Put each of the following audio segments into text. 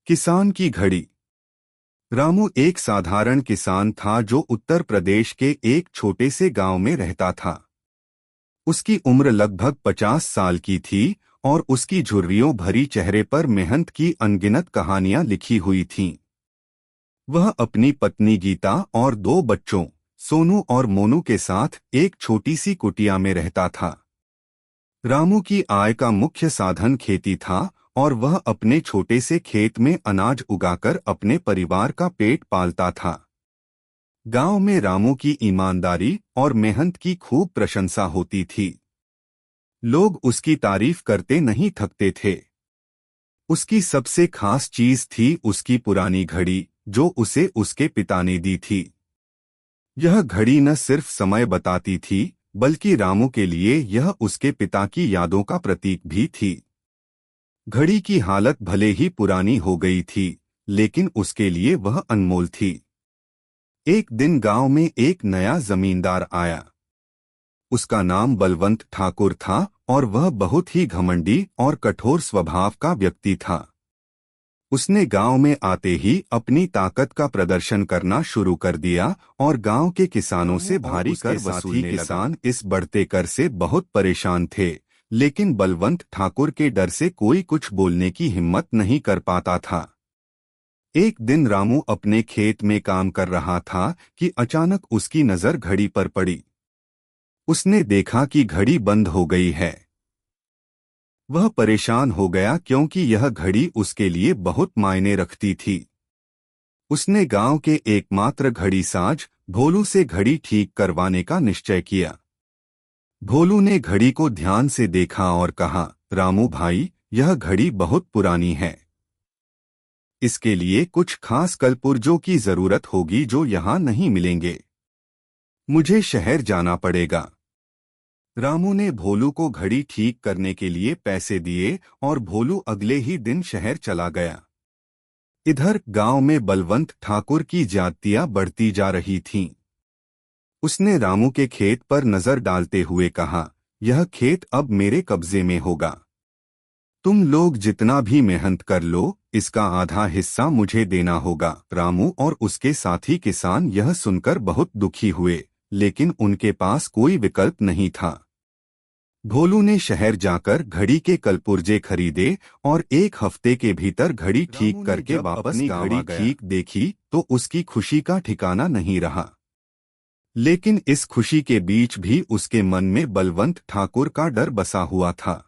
किसान की घड़ी। रामू एक साधारण किसान था जो उत्तर प्रदेश के एक छोटे से गांव में रहता था। उसकी उम्र लगभग 50 साल की थी और उसकी झुर्रियों भरी चेहरे पर मेहनत की अनगिनत कहानियां लिखी हुई थीं। वह अपनी पत्नी गीता और दो बच्चों सोनू और मोनू के साथ एक छोटी सी कुटिया में रहता था। रामू की आय का मुख्य साधन खेती था और वह अपने छोटे से खेत में अनाज उगाकर अपने परिवार का पेट पालता था। गांव में रामू की ईमानदारी और मेहनत की खूब प्रशंसा होती थी। लोग उसकी तारीफ करते नहीं थकते थे। उसकी सबसे खास चीज थी उसकी पुरानी घड़ी जो उसे उसके पिता ने दी थी। यह घड़ी न सिर्फ समय बताती थी बल्कि रामू के लिए यह उसके पिता की यादों का प्रतीक भी थी। घड़ी की हालत भले ही पुरानी हो गई थी लेकिन उसके लिए वह अनमोल थी। एक दिन गांव में एक नया जमींदार आया। उसका नाम बलवंत ठाकुर था और वह बहुत ही घमंडी और कठोर स्वभाव का व्यक्ति था। उसने गांव में आते ही अपनी ताकत का प्रदर्शन करना शुरू कर दिया और गांव के किसानों से भारी कर वसूलने लगा। किसान इस बढ़ते कर से बहुत परेशान थे, लेकिन बलवंत ठाकुर के डर से कोई कुछ बोलने की हिम्मत नहीं कर पाता था। एक दिन रामू अपने खेत में काम कर रहा था कि अचानक उसकी नजर घड़ी पर पड़ी। उसने देखा कि घड़ी बंद हो गई है। वह परेशान हो गया क्योंकि यह घड़ी उसके लिए बहुत मायने रखती थी। उसने गांव के एकमात्र घड़ीसाज भोलू से घड़ी ठीक करवाने का निश्चय किया। भोलू ने घड़ी को ध्यान से देखा और कहा, रामू भाई, यह घड़ी बहुत पुरानी है। इसके लिए कुछ खास कलपुर्जों की जरूरत होगी जो यहाँ नहीं मिलेंगे। मुझे शहर जाना पड़ेगा। रामू ने भोलू को घड़ी ठीक करने के लिए पैसे दिए और भोलू अगले ही दिन शहर चला गया। इधर गांव में बलवंत ठाकुर की ज्यादतियां बढ़ती जा रही थीं। उसने रामू के खेत पर नजर डालते हुए कहा, यह खेत अब मेरे कब्जे में होगा। तुम लोग जितना भी मेहनत कर लो, इसका आधा हिस्सा मुझे देना होगा। रामू और उसके साथी किसान यह सुनकर बहुत दुखी हुए, लेकिन उनके पास कोई विकल्प नहीं था। भोलू ने शहर जाकर घड़ी के कलपुर्जे खरीदे और एक हफ्ते के भीतर घड़ी ठीक करके वापस गांव आ गया। ठीक देखी तो उसकी खुशी का ठिकाना नहीं रहा। लेकिन इस खुशी के बीच भी उसके मन में बलवंत ठाकुर का डर बसा हुआ था।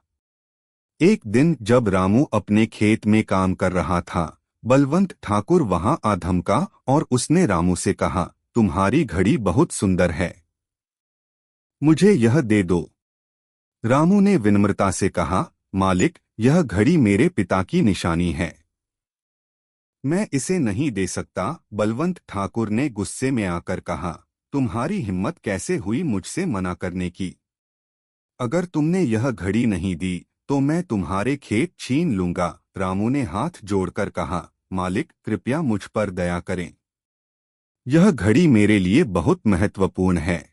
एक दिन जब रामू अपने खेत में काम कर रहा था, बलवंत ठाकुर वहां आ धमका और उसने रामू से कहा, तुम्हारी घड़ी बहुत सुंदर है, मुझे यह दे दो। रामू ने विनम्रता से कहा, मालिक, यह घड़ी मेरे पिता की निशानी है, मैं इसे नहीं दे सकता। बलवंत ठाकुर ने गुस्से में आकर कहा, तुम्हारी हिम्मत कैसे हुई मुझसे मना करने की? अगर तुमने यह घड़ी नहीं दी तो मैं तुम्हारे खेत छीन लूंगा। रामू ने हाथ जोड़कर कहा, मालिक, कृपया मुझ पर दया करें। यह घड़ी मेरे लिए बहुत महत्वपूर्ण है।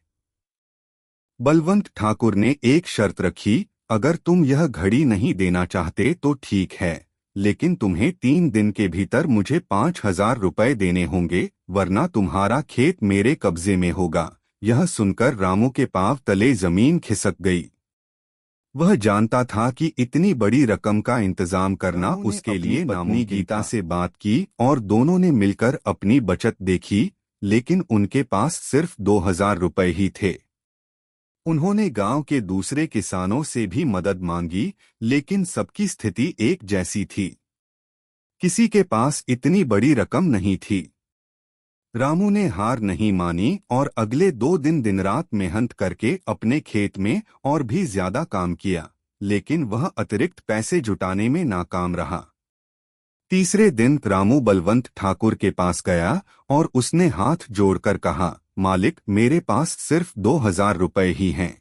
बलवंत ठाकुर ने एक शर्त रखी, अगर तुम यह घड़ी नहीं देना चाहते तो ठीक है, लेकिन तुम्हें 3 दिन के भीतर मुझे 5,000 रुपए देने होंगे, वरना तुम्हारा खेत मेरे कब्जे में होगा। यह सुनकर रामू के पांव तले जमीन खिसक गई। वह जानता था कि इतनी बड़ी रकम का इंतजाम करना उसके लिए नामुमकिन था। गीता से बात की और दोनों ने मिलकर अपनी बचत देखी, लेकिन उनके पास सिर्फ 2,000 रुपए ही थे। उन्होंने गांव के दूसरे किसानों से भी मदद मांगी, लेकिन सबकी स्थिति एक जैसी थी। किसी के पास इतनी बड़ी रकम नहीं थी। रामू ने हार नहीं मानी और अगले 2 दिन दिनरात मेहनत करके अपने खेत में और भी ज्यादा काम किया, लेकिन वह अतिरिक्त पैसे जुटाने में नाकाम रहा। तीसरे दिन रामू बलवंत ठाकुर के पास गया और उसने हाथ जोड़कर कहा, मालिक, मेरे पास सिर्फ 2,000 रुपए ही हैं।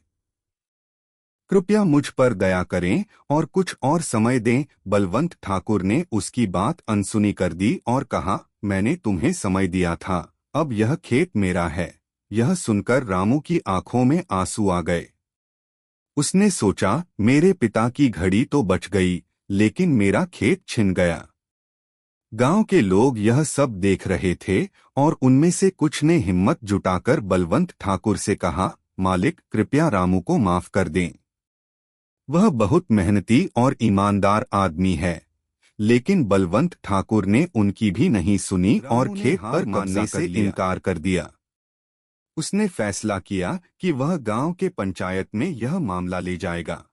कृपया मुझ पर दया करें और कुछ और समय दें। बलवंत ठाकुर ने उसकी बात अनसुनी कर दी और कहा, मैंने तुम्हें समय दिया था, अब यह खेत मेरा है। यह सुनकर रामू की आंखों में आंसू आ गए। उसने सोचा, मेरे पिता की घड़ी तो बच गई, लेकिन मेरा खेत छिन गया। गांव के लोग यह सब देख रहे थे और उनमें से कुछ ने हिम्मत जुटाकर बलवंत ठाकुर से कहा, मालिक कृपया रामू को माफ कर दें। वह बहुत मेहनती और ईमानदार आदमी है। लेकिन बलवंत ठाकुर ने उनकी भी नहीं सुनी और खेत पर मानने से इनकार कर दिया। उसने फैसला किया कि वह गांव के पंचायत में यह मामला ले जाएगा।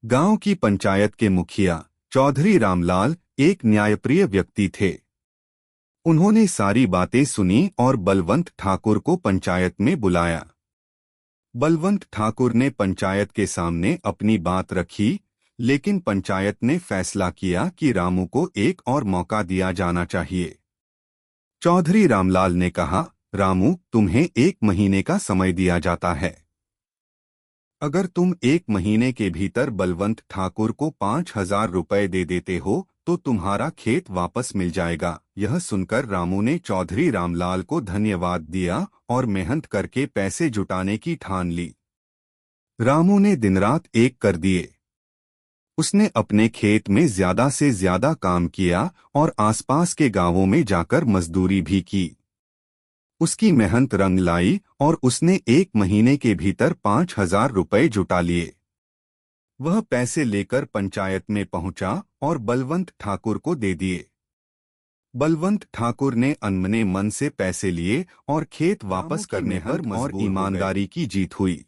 गांव की पंचायत के मुखिया चौधरी रामलाल एक न्यायप्रिय व्यक्ति थे। उन्होंने सारी बातें सुनी और बलवंत ठाकुर को पंचायत में बुलाया। बलवंत ठाकुर ने पंचायत के सामने अपनी बात रखी, लेकिन पंचायत ने फैसला किया कि रामू को एक और मौका दिया जाना चाहिए। चौधरी रामलाल ने कहा, रामू तुम्हें 1 महीने का समय दिया जाता है। अगर तुम 1 महीने के भीतर बलवंत ठाकुर को 5,000 रुपए दे देते हो तो तुम्हारा खेत वापस मिल जाएगा। यह सुनकर रामू ने चौधरी रामलाल को धन्यवाद दिया और मेहनत करके पैसे जुटाने की ठान ली। रामू ने दिन रात एक कर दिए। उसने अपने खेत में ज्यादा से ज्यादा काम किया और आसपास के गांवों में जाकर मजदूरी भी की। उसकी मेहनत रंग लाई और उसने 1 महीने के भीतर 5,000 रुपए जुटा लिए। वह पैसे लेकर पंचायत में पहुंचा और बलवंत ठाकुर को दे दिए। बलवंत ठाकुर ने अनमने मन से पैसे लिए और खेत वापस करने पर और ईमानदारी की जीत हुई।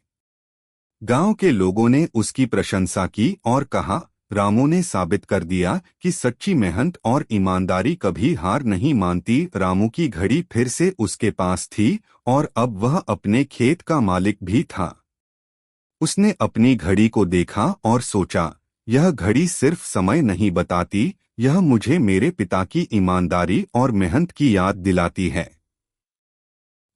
गांव के लोगों ने उसकी प्रशंसा की और कहा, रामू ने साबित कर दिया कि सच्ची मेहनत और ईमानदारी कभी हार नहीं मानती। रामू की घड़ी फिर से उसके पास थी और अब वह अपने खेत का मालिक भी था। उसने अपनी घड़ी को देखा और सोचा, यह घड़ी सिर्फ समय नहीं बताती, यह मुझे मेरे पिता की ईमानदारी और मेहनत की याद दिलाती है।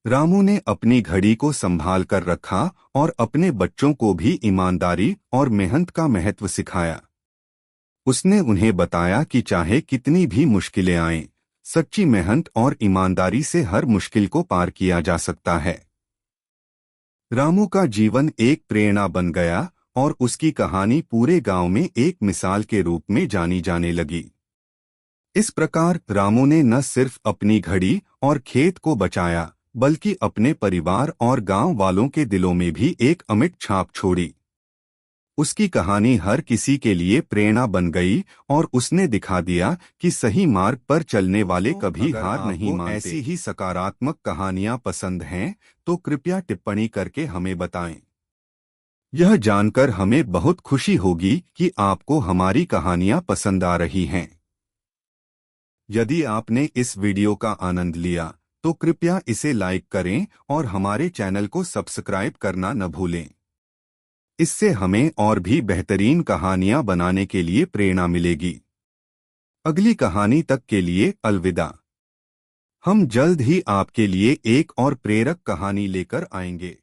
रामू ने अपनी घड़ी को संभाल कर रखा और अपने बच्चों को भी ईमानदारी और मेहनत का महत्व सिखाया। उसने उन्हें बताया कि चाहे कितनी भी मुश्किलें आएं, सच्ची मेहनत और ईमानदारी से हर मुश्किल को पार किया जा सकता है। रामू का जीवन एक प्रेरणा बन गया और उसकी कहानी पूरे गांव में एक मिसाल के रूप में जानी जाने लगी। इस प्रकार रामू ने न सिर्फ अपनी घड़ी और खेत को बचाया, बल्कि अपने परिवार और गांव वालों के दिलों में भी एक अमिट छाप छोड़ी। उसकी कहानी हर किसी के लिए प्रेरणा बन गई और उसने दिखा दिया कि सही मार्ग पर चलने वाले कभी हार नहीं मानते। ऐसी ही सकारात्मक कहानियां पसंद हैं तो कृपया टिप्पणी करके हमें बताएं। यह जानकर हमें बहुत खुशी होगी कि आपको हमारी कहानियां पसंद आ रही हैं। यदि आपने इस वीडियो का आनंद लिया तो कृपया इसे लाइक करें और हमारे चैनल को सब्सक्राइब करना न भूलें। इससे हमें और भी बेहतरीन कहानियां बनाने के लिए प्रेरणा मिलेगी। अगली कहानी तक के लिए अलविदा। हम जल्द ही आपके लिए एक और प्रेरक कहानी लेकर आएंगे।